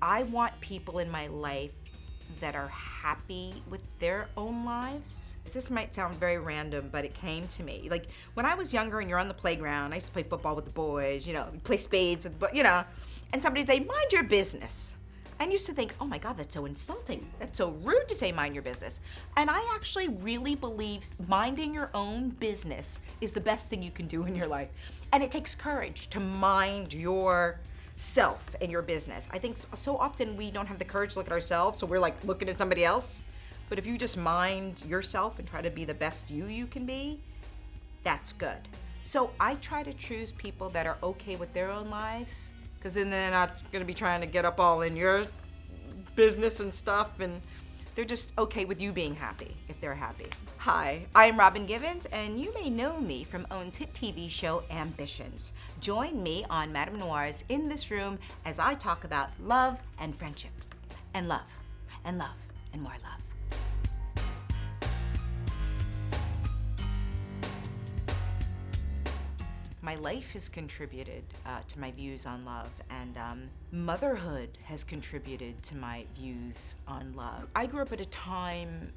I want people in my life that are happy with their own lives. This might sound very random, but it came to me. Like when I was younger and you're on the playground, I used to play football with the boys, play spades with, and somebody'd say, mind your business. And used to think, oh my God, that's so insulting. That's so rude to say mind your business. And I actually really believe minding your own business is the best thing you can do in your life. And it takes courage to mind yourself and your business. I think so often we don't have the courage to look at ourselves, so we're like looking at somebody else. But if you just mind yourself and try to be the best you can be, that's good. So I try to choose people that are okay with their own lives, because then they're not going to be trying to get up all in your business and stuff, and they're just okay with you being happy if they're happy. Hi, I'm Robin Givens, and you may know me from OWN's hit TV show Ambitions. Join me on MadameNoire's In This Room as I talk about love and friendships, and love, and love, and more love. My life has contributed to my views on love, and motherhood has contributed to my views on love. I grew up at a time,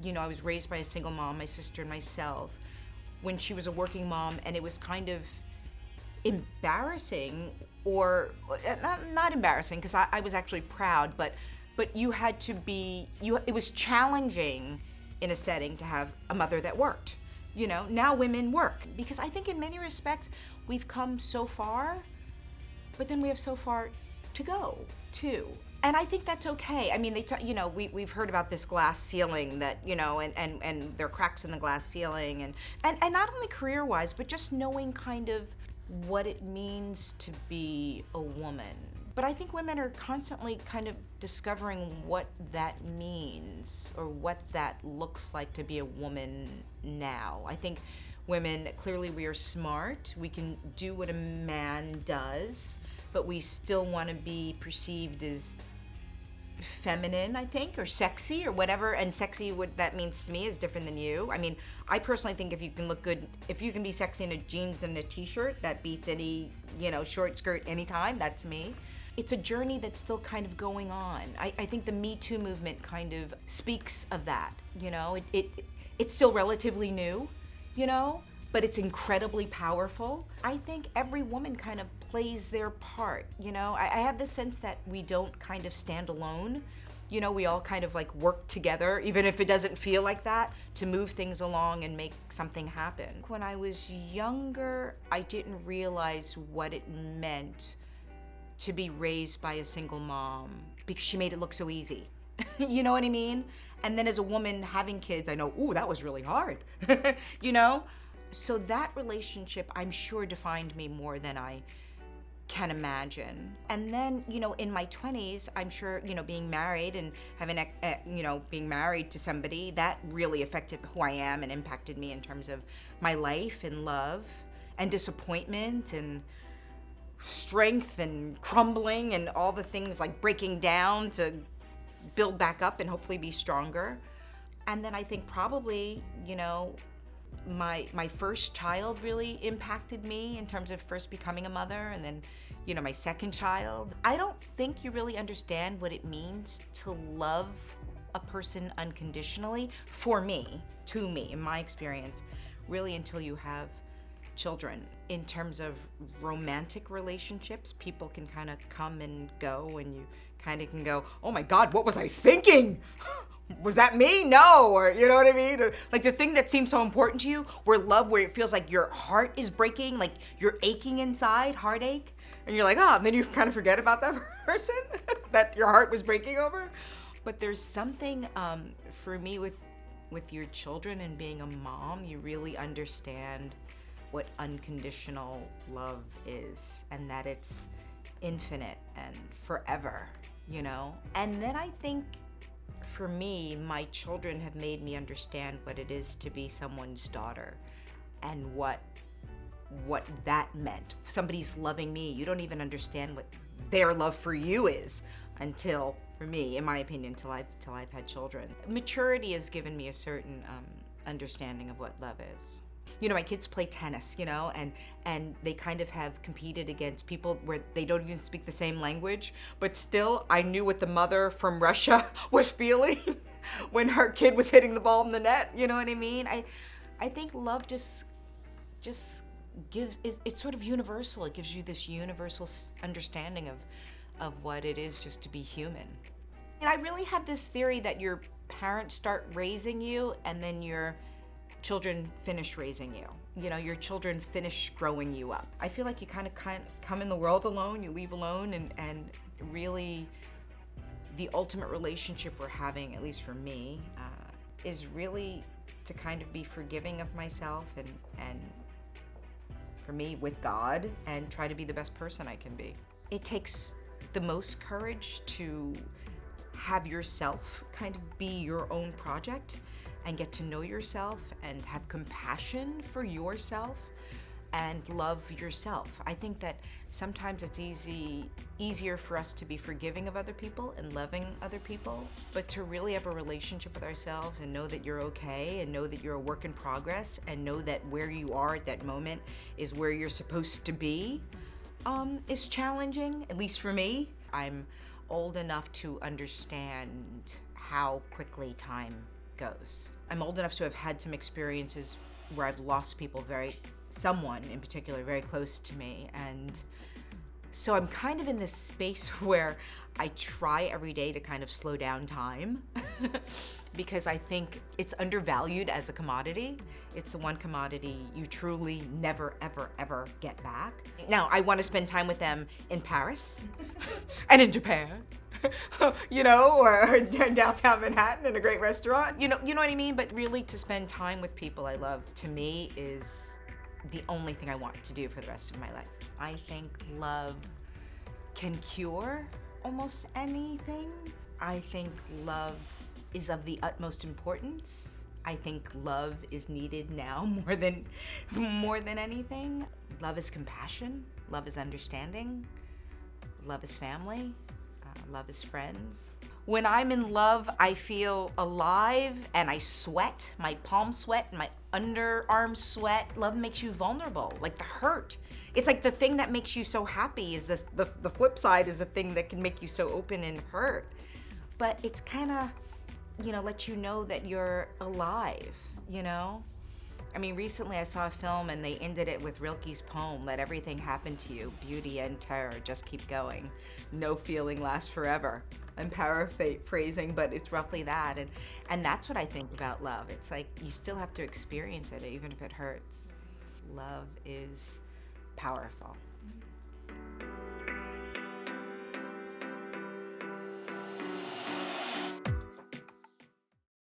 I was raised by a single mom, my sister and myself, when she was a working mom, and it was kind of embarrassing, or not embarrassing, because I was actually proud, but you had to be, it was challenging in a setting to have a mother that worked. Now women work, because I think in many respects we've come so far, but then we have so far to go too. And I think that's okay. I mean, we've heard about this glass ceiling that, and there are cracks in the glass ceiling, and not only career-wise, but just knowing kind of what it means to be a woman. But I think women are constantly kind of discovering what that means, or what that looks like to be a woman now. I think women, clearly we are smart, we can do what a man does, but we still want to be perceived as feminine, I think, or sexy, or whatever, and sexy, what that means to me is different than you. I mean, I personally think if you can look good, if you can be sexy in a jeans and a t-shirt, that beats any, short skirt anytime, that's me. It's a journey that's still kind of going on. I think the Me Too movement kind of speaks of that, it's still relatively new, but it's incredibly powerful. I think every woman kind of plays their part, I have the sense that we don't kind of stand alone. We all kind of like work together, even if it doesn't feel like that, to move things along and make something happen. When I was younger, I didn't realize what it meant to be raised by a single mom, because she made it look so easy. You know what I mean? And then as a woman having kids, I know, ooh, that was really hard. So that relationship, I'm sure, defined me more than I can imagine. And then, in my 20s, I'm sure, being married and having, being married to somebody, that really affected who I am and impacted me in terms of my life and love and disappointment and strength and crumbling and all the things, like breaking down to build back up and hopefully be stronger. And then I think probably, my first child really impacted me in terms of first becoming a mother, and then, my second child. I don't think you really understand what it means to love a person unconditionally, for me, to me, in my experience, really until you have children. In terms of romantic relationships, people can kind of come and go, and you kind of can go, oh my God, what was I thinking? Was that me? No, or you know what I mean? Like the thing that seems so important to you, where it feels like your heart is breaking, like you're aching inside, heartache, and you're like, and then you kind of forget about that person that your heart was breaking over. But there's something for me with your children and being a mom, you really understand what unconditional love is, and that it's infinite and forever, And then I think for me, my children have made me understand what it is to be someone's daughter, and what that meant. Somebody's loving me, you don't even understand what their love for you is until, for me, in my opinion, till I've had children. Maturity has given me a certain understanding of what love is. You know, my kids play tennis, you know, and they kind of have competed against people where they don't even speak the same language, but still I knew what the mother from Russia was feeling when her kid was hitting the ball in the net. You know what I mean? I think love just gives, it's sort of universal. It gives you this universal understanding of what it is just to be human. And I really have this theory that your parents start raising you and then your children finish raising you. You know, your children finish growing you up. I feel like you kind of come in the world alone, you leave alone, and really the ultimate relationship we're having, at least for me, is really to kind of be forgiving of myself and for me with God, and try to be the best person I can be. It takes the most courage to have yourself kind of be your own project and get to know yourself and have compassion for yourself and love yourself. I think that sometimes it's easier for us to be forgiving of other people and loving other people, but to really have a relationship with ourselves and know that you're okay and know that you're a work in progress and know that where you are at that moment is where you're supposed to be, is challenging, at least for me. I'm old enough to understand how quickly time goes. I'm old enough to have had some experiences where I've lost people, someone in particular, very close to me. And so I'm kind of in this space where I try every day to kind of slow down time because I think it's undervalued as a commodity. It's the one commodity you truly never, ever, ever get back. Now, I want to spend time with them in Paris and in Japan, you know, or downtown Manhattan in a great restaurant. You know what I mean? But really to spend time with people I love, to me, is the only thing I want to do for the rest of my life. I think love can cure almost anything. I think love is of the utmost importance. I think love is needed now more than anything. Love is compassion. Love is understanding. Love is family. Love is friends. When I'm in love, I feel alive and I sweat. My palms sweat and my underarms sweat. Love makes you vulnerable, like the hurt. It's like the thing that makes you so happy is this, the flip side is the thing that can make you so open and hurt. But it's kind of, you know, let you know that you're alive, you know? I mean, recently I saw a film and they ended it with Rilke's poem, "Let everything happen to you, beauty and terror, just keep going. No feeling lasts forever." I'm paraphrasing, but it's roughly that. And that's what I think about love. It's like you still have to experience it, even if it hurts. Love is powerful.